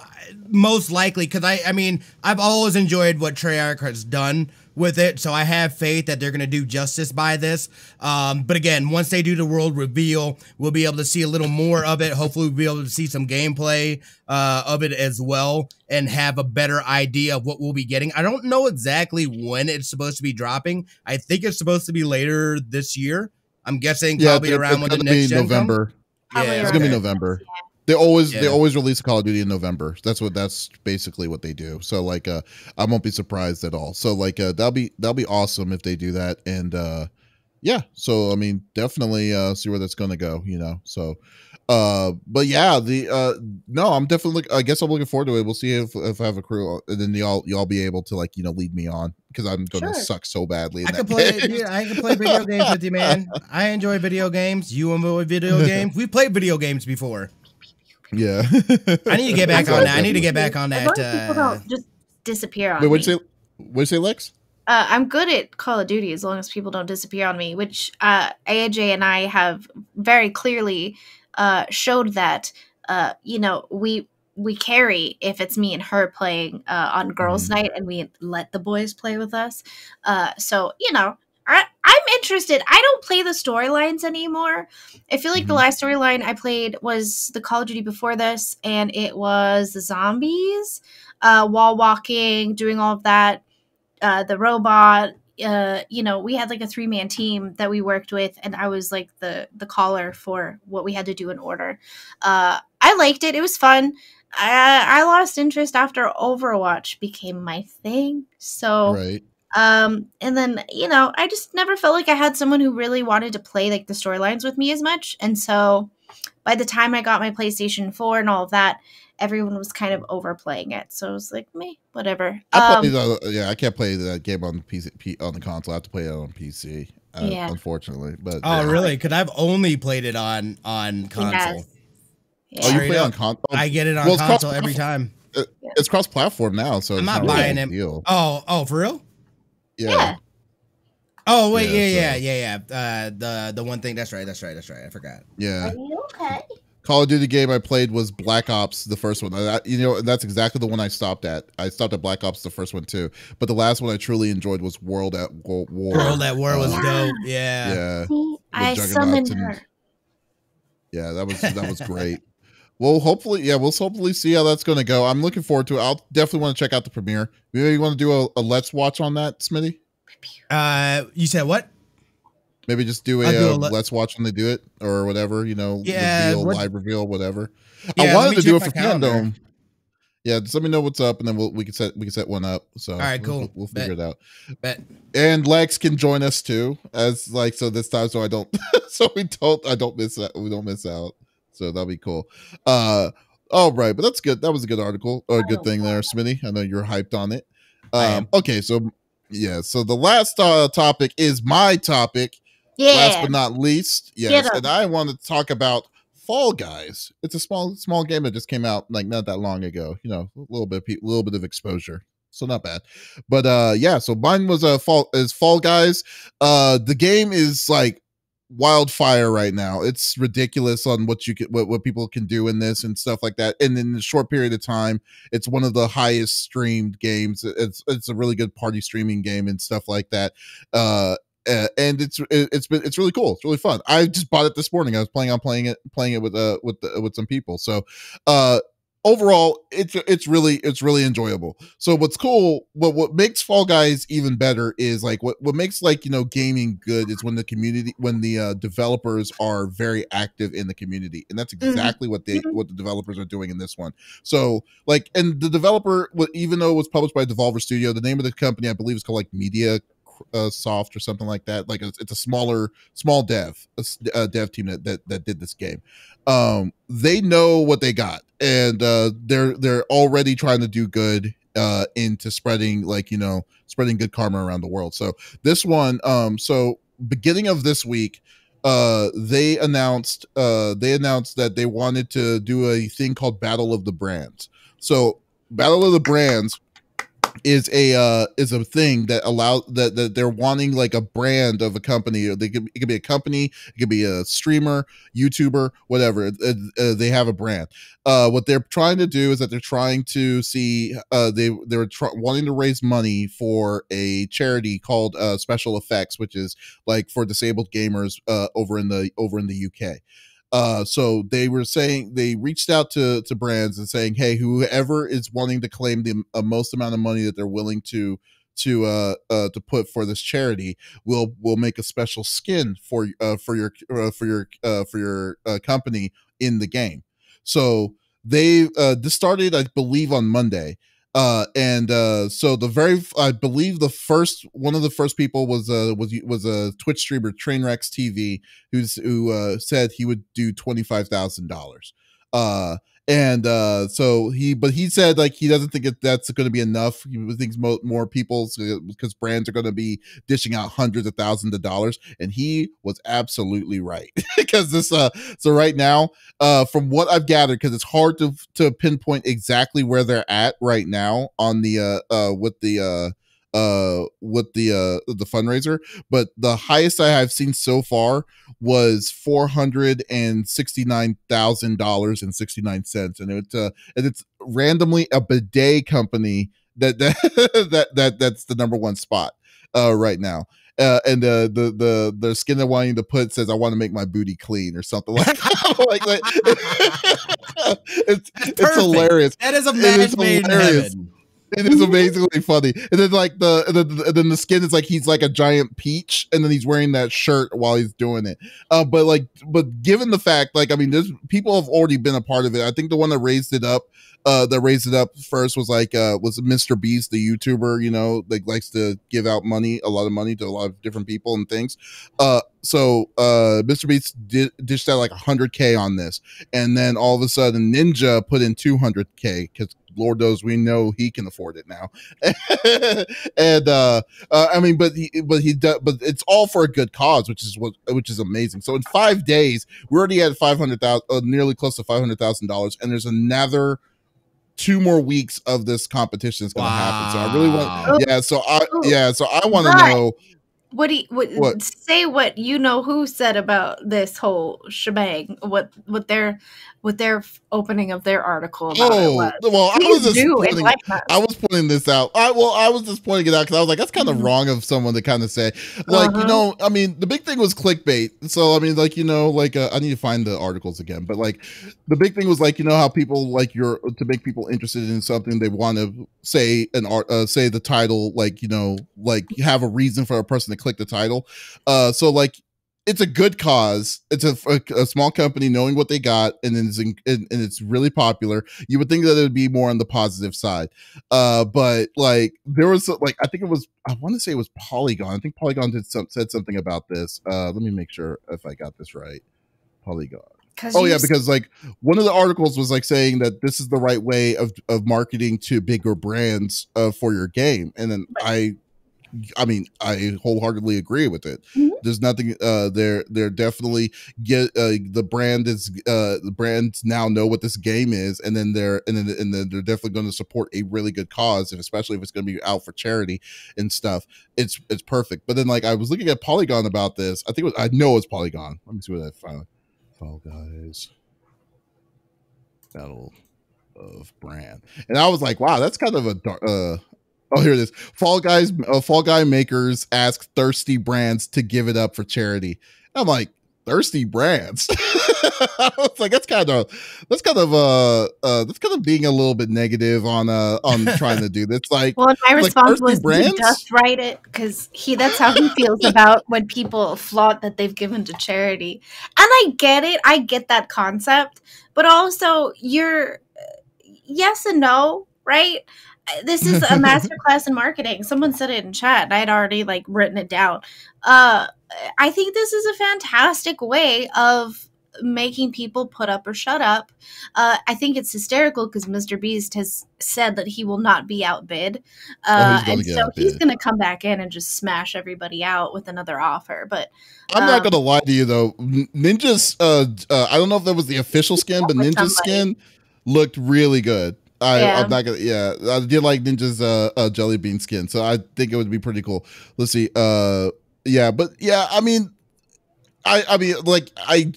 most likely, because I've always enjoyed what Treyarch has done with it, so I have faith that they're going to do justice by this. But again, once they do the world reveal, we'll be able to see a little more of it. Hopefully we'll be able to see some gameplay of it as well, and have a better idea of what we'll be getting. I don't know exactly when it's supposed to be dropping. I think it's supposed to be later this year. I'm guessing probably around when the next gen November. It's gonna be November. They always release Call of Duty in November. That's basically what they do. So I won't be surprised at all. So that'll be awesome if they do that. And so I mean, definitely see where that's gonna go. So but yeah, I'm definitely, I guess I'm looking forward to it. We'll see if I have a crew, and then y'all be able to lead me on, because I'm gonna suck so badly. I can play video games with you, man. I enjoy video games. You enjoy video games. We played video games before. Yeah. I need to get back on that. I need to get back on that. People don't just disappear on Wait, me. What'd you say, Lex? I'm good at Call of Duty as long as people don't disappear on me, which AJ and I have very clearly showed that we carry if it's me and her playing on girls' night, and we let the boys play with us. So I'm interested. I don't play the storylines anymore. I feel like the last storyline I played was the Call of Duty before this, and it was the zombies, wall walking, doing all of that. The robot, we had like a 3-man team that we worked with, and I was like the caller for what we had to do in order. I liked it. It was fun. I lost interest after Overwatch became my thing. So, Right. and then, I just never felt like I had someone who really wanted to play like the storylines with me as much. And so by the time I got my PlayStation 4 and all of that, everyone was kind of overplaying it. So I was like, meh, whatever. I can't play that game on the PC on the console. I have to play it on PC. Unfortunately. But really? Because I've only played it on console. Yeah. Oh, you play on console? I get it on console every time. It's cross-platform now, so I'm not buying it. Oh, for real? Yeah. Oh wait, yeah. The one thing. That's right. I forgot. Yeah. Are you okay? Call of Duty game I played was Black Ops, the first one. That's exactly the one I stopped at. I stopped at Black Ops, the first one too. But the last one I truly enjoyed was World at War. World at War was dope. Yeah. Yeah. I summoned her. Yeah, that was great. Well, hopefully see how that's going to go. I'm looking forward to it. I'll definitely want to check out the premiere. Maybe you want to do a let's watch on that, Smitty? You said what? Maybe just do a let's watch when they do it or whatever, live reveal, whatever. Yeah, I wanted to do it for Fandom. Yeah, just let me know what's up, and then we can set one up. So all right, cool. We'll figure it out. Bet. And Lex can join us too, this time, so I don't miss out. We don't miss out. So that'll be cool. All right, but that's good. That was a good article or a good thing there, Smitty. I know you're hyped on it. Okay, so the last topic is my topic. Yeah. Last but not least, yes, and I want to talk about Fall Guys. It's a small game that just came out like not that long ago. A little bit of exposure, so not bad. But so mine was Fall Guys. The game is like wildfire right now. It's ridiculous on what people can do in this and stuff like that. And in a short period of time, it's one of the highest streamed games. It's a really good party streaming game and stuff like that. And it's really cool. It's really fun. I just bought it this morning. I was playing it with some people. So overall, it's really enjoyable. So what's cool, what makes Fall Guys even better is like what makes gaming good is when the developers are very active in the community, and that's exactly what the developers are doing in this one. So and the developer, even though it was published by Devolver Studio, the name of the company I believe is called Media Soft or something like that. It's a small dev team that did this game. They know what they got, and they're already trying to do good into spreading good karma around the world. So this one, beginning of this week, they announced that they wanted to do a thing called Battle of the Brands. So Battle of the Brands is a thing that allows that they're wanting like a brand of a company. It could be a company, it could be a streamer, YouTuber, whatever. They have a brand. What they're trying to do is that they're trying to see wanting to raise money for a charity called Special Effects, which is like for disabled gamers over in the UK. So they were saying, they reached out to brands and saying, hey, whoever is wanting to claim the most amount of money that they're willing to put for this charity, will make a special skin for your company in the game. So they this started, I believe, on Monday. So I believe one of the first people was a Twitch streamer, Trainwrecks TV, who said he would do $25,000. So he said like he doesn't think that's going to be enough. He thinks more people, because brands are going to be dishing out hundreds of thousands of dollars, and he was absolutely right. Because so right now, from what I've gathered, because it's hard to pinpoint exactly where they're at right now on the the fundraiser, but the highest I have seen so far was $469,000.69, and it's randomly a bidet company that's the number one spot right now. And the skin they're wanting to put says, "I want to make my booty clean" or something like that. It's hilarious. That is a match made in heaven. It is amazingly funny. And then like then the skin is like he's like a giant peach, and then he's wearing that shirt while he's doing it. But given the fact, like, I mean, there's people have already been a part of it. I think the one that raised it up first was Mr. Beast, the YouTuber, like likes to give out a lot of money to a lot of different people and things. So Mr. Beast dished out like 100K on this, and then all of a sudden Ninja put in 200K, because Lord knows we know he can afford it now. And I mean, but it's all for a good cause, which is amazing. So in 5 days, we already had nearly close to $500,000, and there's another 2 more weeks of this competition is going to happen. So I really want, So I want to know. Say what you know who said about this whole shebang, what their opening of their article about it was. Well, I was pointing this out. I was just pointing it out because I was like, that's kind of wrong of someone to kind of say, like, I mean, the big thing was clickbait. So I mean, like, I need to find the articles again, but like the big thing was like, how people like to make people interested in something, they want to say say the title, like, like have a reason for a person to click the title. So like, it's a good cause. It's a small company knowing what they got, and then it's really popular. You would think that it would be more on the positive side, but like there was like I want to say it was Polygon. I think Polygon said something about this. Let me make sure if I got this right. Polygon. Because like one of the articles was like saying that this is the right way of marketing to bigger brands for your game, and then I mean, I wholeheartedly agree with it. Mm-hmm. There's nothing. They're definitely the brands now know what this game is, and then they're definitely going to support a really good cause, and especially if it's going to be out for charity and stuff. It's perfect. But then like I was looking at Polygon about this. I know it's Polygon. Let me see what I found. Fall Guys Battle of Brand, and I was like, wow, that's kind of a dark. Oh, here it is. Fall Guy makers ask thirsty brands to give it up for charity. I'm like, thirsty brands. I was like, that's kind of being a little bit negative on trying to do this. Like, well, my response was to just write it, because that's how he feels about when people flaunt that they've given to charity. And I get it. I get that concept, but also you're yes and no, right? This is a masterclass in marketing. Someone said it in chat, and I had already like written it down. I think this is a fantastic way of making people put up or shut up. I think it's hysterical because Mr. Beast has said that he will not be outbid. And so he's going to come back in and just smash everybody out with another offer. But I'm not going to lie to you, though. Ninja's, I don't know if that was the official skin, but Ninja's skin looked really good. I'm not gonna. Yeah, I did like Ninja's jelly bean skin, so I think it would be pretty cool. Let's see. I mean,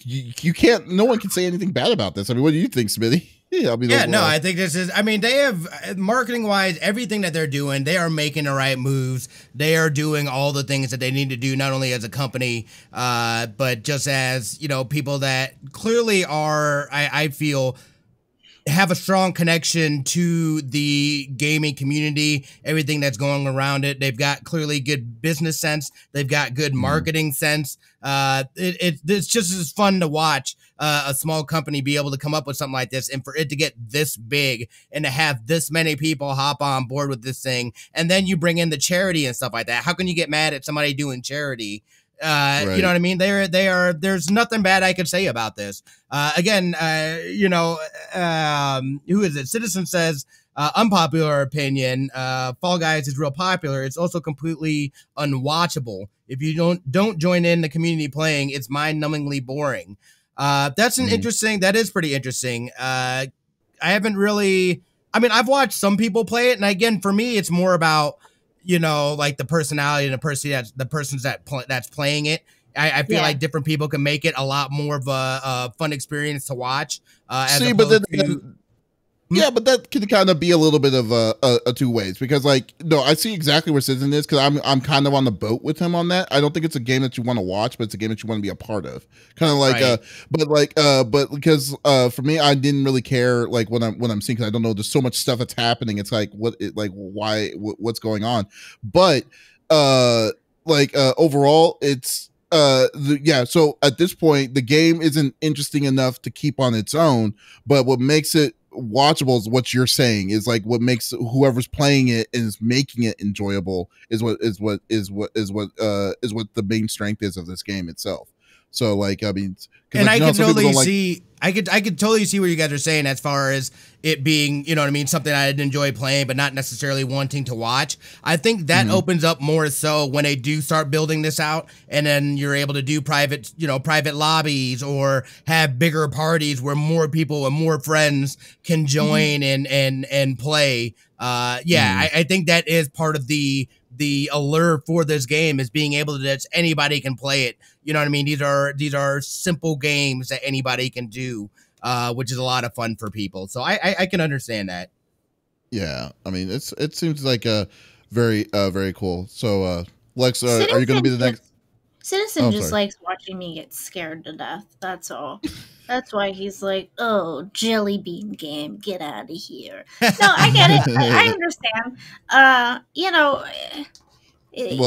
you can't. No one can say anything bad about this. I mean, what do you think, Smitty? I think this is. I mean, they have marketing wise everything that they're doing. They are making the right moves. They are doing all the things that they need to do, not only as a company, but just as people that clearly are. I feel. Have a strong connection to the gaming community, everything that's going around it. They've got clearly good business sense. They've got good marketing sense. It's just as fun to watch a small company be able to come up with something like this, and for it to get this big and to have this many people hop on board with this thing. And then you bring in the charity and stuff like that. How can you get mad at somebody doing charity You know what I mean? There's nothing bad I could say about this. Again, who is it? Citizen says, unpopular opinion, Fall Guys is real popular. It's also completely unwatchable. If you don't join in the community playing, it's mind-numbingly boring. That's that is pretty interesting. I haven't really, I've watched some people play it, and again, for me, it's more about, like the personality and the person that's playing it. I feel like different people can make it a lot more of a fun experience to watch. Yeah, but that can kind of be a little bit of a two ways, because I see exactly where Citizen is, because I'm kind of on the boat with him on that. I don't think it's a game that you want to watch, but it's a game that you want to be a part of. Kind of like, right. But because for me, I didn't really care like what I'm seeing, because I don't know. There's so much stuff that's happening. It's like what's going on, but overall, it's. So at this point, the game isn't interesting enough to keep on its own, but what makes it watchable is what you're saying, is like what makes whoever's playing it and is making it enjoyable is what the main strength is of this game itself. So I could totally see what you guys are saying as far as it being, something I'd enjoy playing, but not necessarily wanting to watch. I think that opens up more so when they do start building this out, and then you're able to do private lobbies or have bigger parties where more people and more friends can join and play. I think that is part of the allure for this game, is being able to just anybody can play it. You know what I mean? These are simple games that anybody can do, which is a lot of fun for people. So I can understand that. Yeah, it seems like a very cool. So Lex, are you going to be the next? Citizen likes watching me get scared to death. That's all. That's why he's like, "Oh, jelly bean game, get out of here." No, I get it. I understand. He's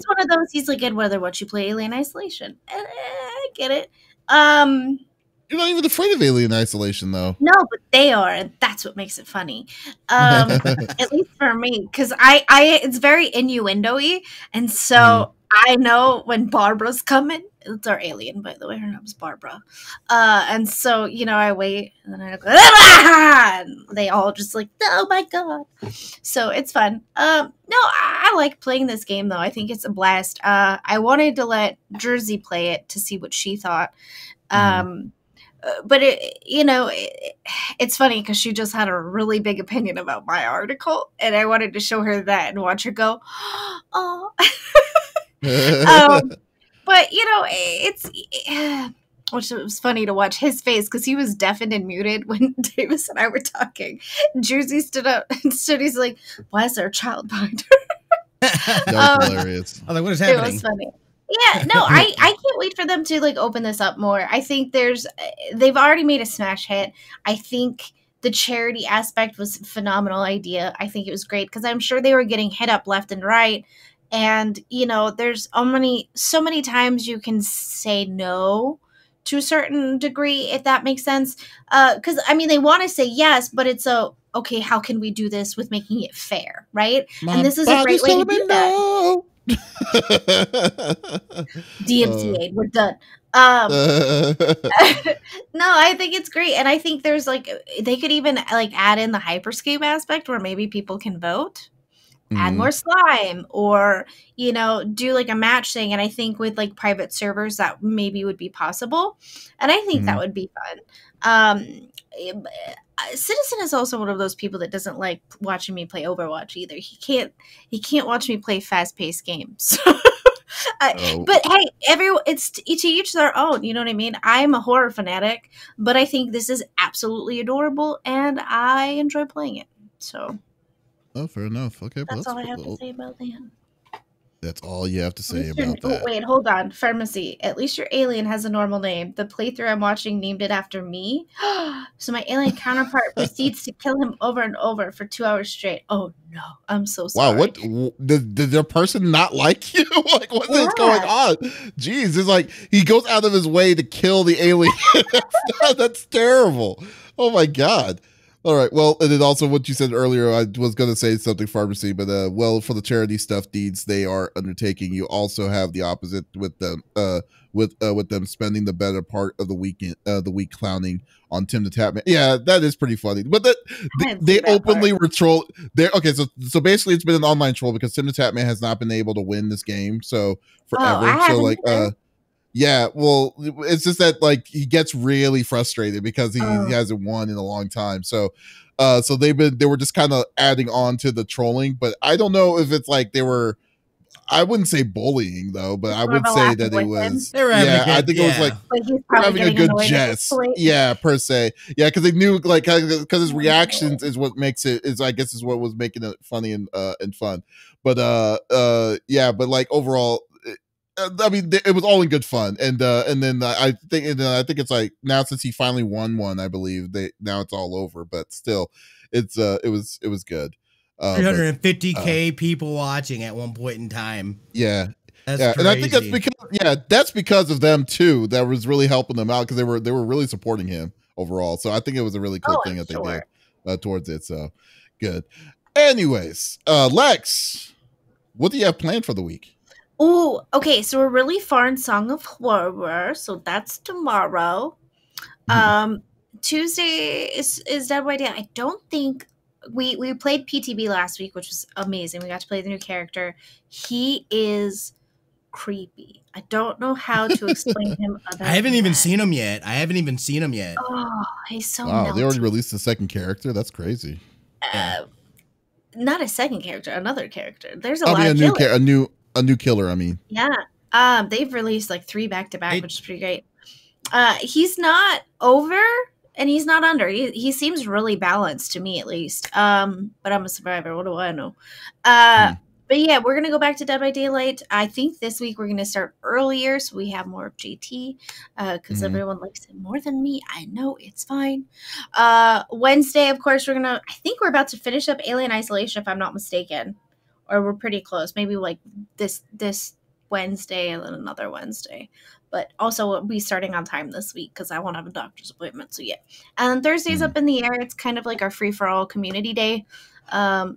one of those. He's like, "I'd rather watch you play Alien Isolation." I get it. You're not even afraid of Alien Isolation, though. No, but they are, and that's what makes it funny. At least for me, because I it's very innuendo-y, and so I know when Barbara's coming. It's our alien, by the way. Her name's Barbara. And so, I wait, and then I go, ah! And they all just like, oh my God. So it's fun. No, I like playing this game, though. I think it's a blast. I wanted to let Jersey play it to see what she thought. But it's funny because she just had a really big opinion about my article, and I wanted to show her that and watch her go, oh. But which it was funny to watch his face, because he was deafened and muted when Davis and I were talking. Jersey stood up and he's like, "Why is there a child behind her?" That was hilarious. I was like, what is happening? It was funny. Yeah, no, I can't wait for them to open this up more. I think they've already made a smash hit. I think the charity aspect was a phenomenal idea. I think it was great, because I'm sure they were getting hit up left and right. And, there's so many times you can say no to a certain degree, if that makes sense. Because, they want to say yes, but it's okay, how can we do this with making it fair, right? And this is a great way to do that. DMCA, we're done. No, I think it's great. And I think there's they could even add in the hyperscape aspect where maybe people can vote. Add more slime, or do a match thing. And I think with private servers that maybe would be possible, and I think that would be fun. Citizen is also one of those people that doesn't like watching me play Overwatch either. He can't watch me play fast-paced games. But hey, it's to each their own. You know what I mean? I'm a horror fanatic, but I think this is absolutely adorable, and I enjoy playing it. So. Oh, fair enough. Okay, that's all I have to say about that. That's all you have to say about that. Wait, hold on. Pharmacy. At least your alien has a normal name. The playthrough I'm watching named it after me. So my alien counterpart proceeds to kill him over and over for 2 hours straight. Oh no, I'm so sorry. Wow, what did the person not like you? What is going on? Jeez, it's he goes out of his way to kill the alien. That's terrible. Oh my God. All right. Well, and then also what you said earlier, I was going to say something pharmacy, but well, for the charity stuff deeds they are undertaking, you also have the opposite with them, with them spending the better part of the week clowning on Tim the Tatman. Yeah, that is pretty funny. But they openly were troll. Okay, so basically it's been an online troll because Tim the Tatman has not been able to win this game forever. So like yeah, well, it's just that like he gets really frustrated because he hasn't won in a long time. So they were just kind of adding on to the trolling, but I don't know if it's like I wouldn't say bullying though, but I would say that it was I think it was like having a good jest. Yeah, per se. Yeah, because they knew like because his reactions is what makes it I guess is what was making it funny and fun. But yeah, but like overall I mean, it was all in good fun, and then I think it's like now since he finally won one, I believe now it's all over. But still, it was good. 350K people watching at one point in time. Yeah, that's crazy. And I think that's because of them too. That was really helping them out because they were really supporting him overall. So I think it was a really cool thing that they did towards it. So good. Anyways, Lex, what do you have planned for the week? Oh, okay. So we're really far in Song of Horror, so that's tomorrow. Tuesday is Dead by Day. I don't think we played PTB last week, which was amazing. We got to play the new character. He is creepy. I don't know how to explain him. I haven't even seen him yet. Oh, he's so wow. melty. They already released the second character. That's crazy. Not a second character, another character. There's a new killer, I mean. Yeah. They've released like 3 back-to-back, which is pretty great. He's not over and he's not under. He seems really balanced to me, at least. But I'm a survivor. What do I know? But yeah, we're going to go back to Dead by Daylight. I think this week we're going to start earlier so we have more of JT because everyone likes him more than me. I know, it's fine. Wednesday, of course, I think we're about to finish up Alien Isolation, if I'm not mistaken. Or we're pretty close. Maybe like this Wednesday and then another Wednesday. But also we'll be starting on time this week because I won't have a doctor's appointment. So yeah. And Thursday's up in the air. It's kind of like our free-for-all community day.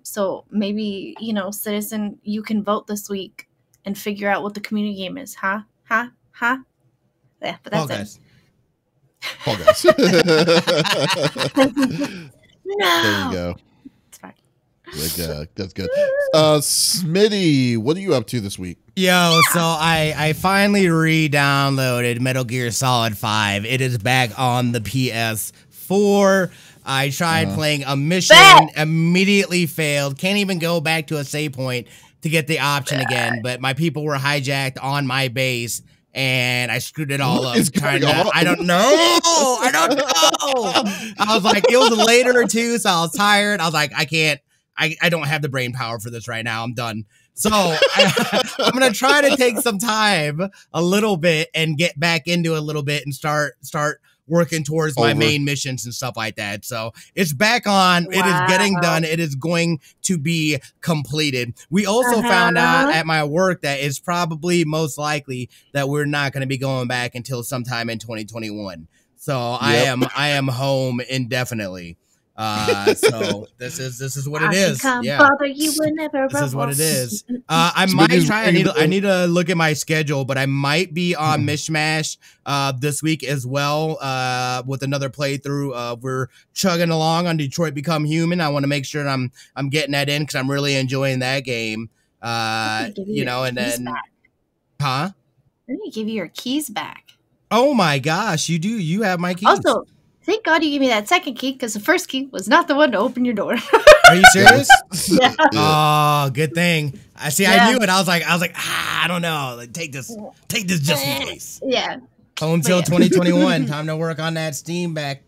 So maybe, citizen, you can vote this week and figure out what the community game is. Huh? Yeah, but that's it. Fall Guys. No. There you go. It's fine. That's good. Smitty, what are you up to this week? Yo, so I finally re-downloaded Metal Gear Solid 5. It is back on the PS4. I tried playing a mission, immediately failed. Can't even go back to a save point to get the option again. But my people were hijacked on my base, and I screwed it all up. I don't know. I was like, it was later too, so I was tired. I was like, I don't have the brain power for this right now. I'm done. So I'm going to try to take some time a little bit and get back into a little bit and start working towards my main missions and stuff like that. So it's back on. Wow. It is getting done. It is going to be completed. We also found out at my work that it's probably most likely that we're not going to be going back until sometime in 2021. So I am home indefinitely. So this is what it is. Yeah. Father, you will never this is what it is. I might try. I need to look at my schedule, but I might be on Mishmash this week as well with another playthrough. We're chugging along on Detroit Become Human. I want to make sure I'm getting that in because I'm really enjoying that game. And then, huh? Let me give you your keys back. Oh my gosh, you do. You have my keys. Also, thank God you gave me that second key because the first key was not the one to open your door. Are you serious? Yeah. Oh, good thing. I knew it. I was like, I don't know. Like, take this just in case. Yeah. Until 2021. Time to work on that Steam back.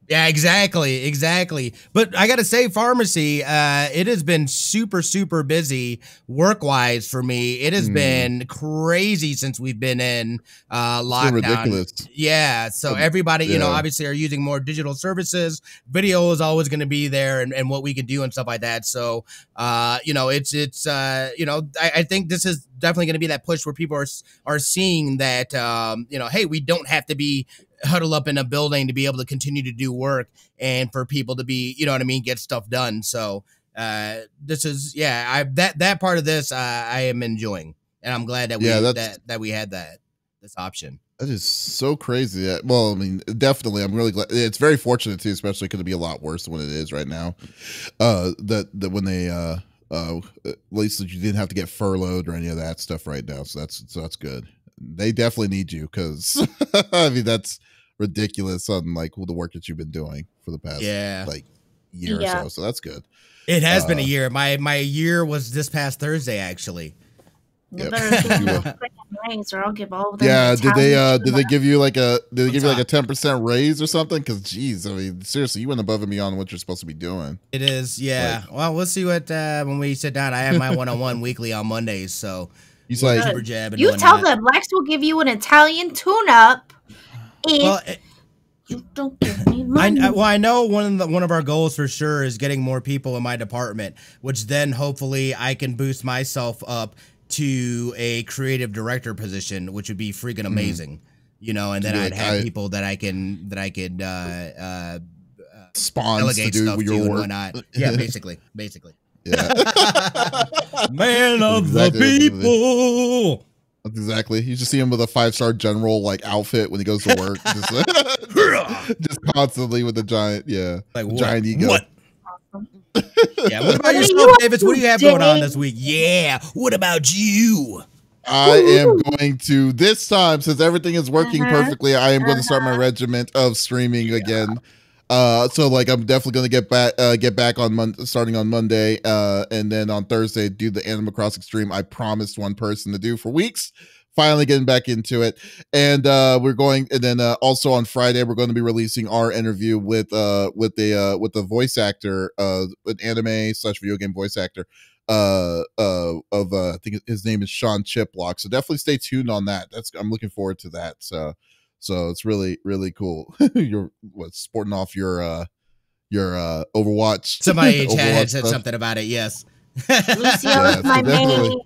Yeah, exactly. But I got to say, Pharmacy, it has been super, super busy work-wise for me. It has been crazy since we've been in lockdown. It's been ridiculous. Yeah, so everybody, obviously are using more digital services. Video is always going to be there and what we can do and stuff like that. So, I think this is definitely going to be that push where people are seeing that, hey, we don't have to be huddle up in a building to be able to continue to do work and for people to be, you know what I mean, get stuff done. So this is, that part of this I am enjoying, and I'm glad that we had this option. That is so crazy. Well, I mean, definitely, I'm really glad. It's very fortunate too, especially because it'd be a lot worse than what it is right now. That when they at least that you didn't have to get furloughed or any of that stuff right now. So that's good. They definitely need you because I mean that's ridiculous on like the work that you've been doing for the past like year or so. So that's good. It has been a year. My year was this past Thursday, actually. Yep. Or I'll give all of them. Yeah, did they give you like a 10% raise or something? Because geez, I mean seriously, you went above and beyond what you're supposed to be doing. It is, yeah. Like, well, we'll see what when we sit down. I have my one-on-one weekly on Mondays, so he's like, you tell them Lex will give you an Italian tune-up if you don't give me money. I know one of our goals for sure is getting more people in my department, which then hopefully I can boost myself up to a creative director position, which would be freaking amazing, you know. And then I'd have people that I could spawns to do your work and whatnot. Yeah, basically. Yeah, man of the people. That's exactly. You just see him with a 5-star general like outfit when he goes to work, just constantly with the giant, giant ego. What? Yeah, what about yourself, Davis? What do you have going on this week? Yeah, what about you? I am going to, this time, since everything is working perfectly, I am going to start my regiment of streaming again. So like I'm definitely going to get back on starting on Monday, and then on Thursday do the Animal Crossing stream I promised one person to do for weeks. Finally getting back into it, and we're going, and then also on Friday we're going to be releasing our interview with the voice actor, an anime/video game voice actor, I think his name is Sean Chiplock. So definitely stay tuned on that. I'm looking forward to that. So it's really cool. You're sporting off your Overwatch. Somebody had said something about it. Yes. Lucio is my main.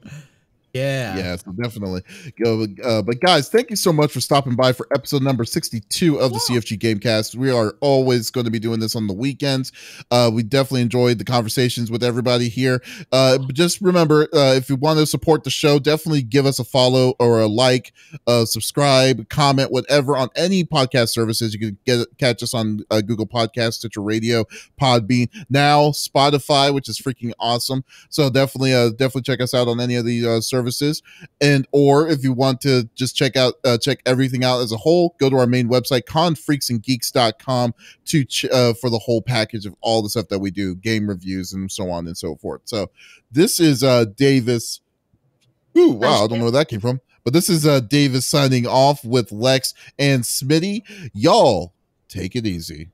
Yeah, so definitely. But guys, thank you so much for stopping by for episode number 62 of the CFG Gamecast. We are always going to be doing this on the weekends. We definitely enjoyed the conversations with everybody here. But just remember, if you want to support the show, definitely give us a follow or a like, subscribe, comment, whatever on any podcast services. You can catch us on Google Podcasts, Stitcher Radio, Podbean, now Spotify, which is freaking awesome. So definitely check us out on any of the services. And or if you want to just check everything out as a whole, go to our main website, confreaksandgeeks.com, for the whole package of all the stuff that we do, game reviews and so on and so forth. So this is Davis. Ooh, wow, I don't know where that came from. But this is Davis signing off with Lex and Smitty. Y'all take it easy.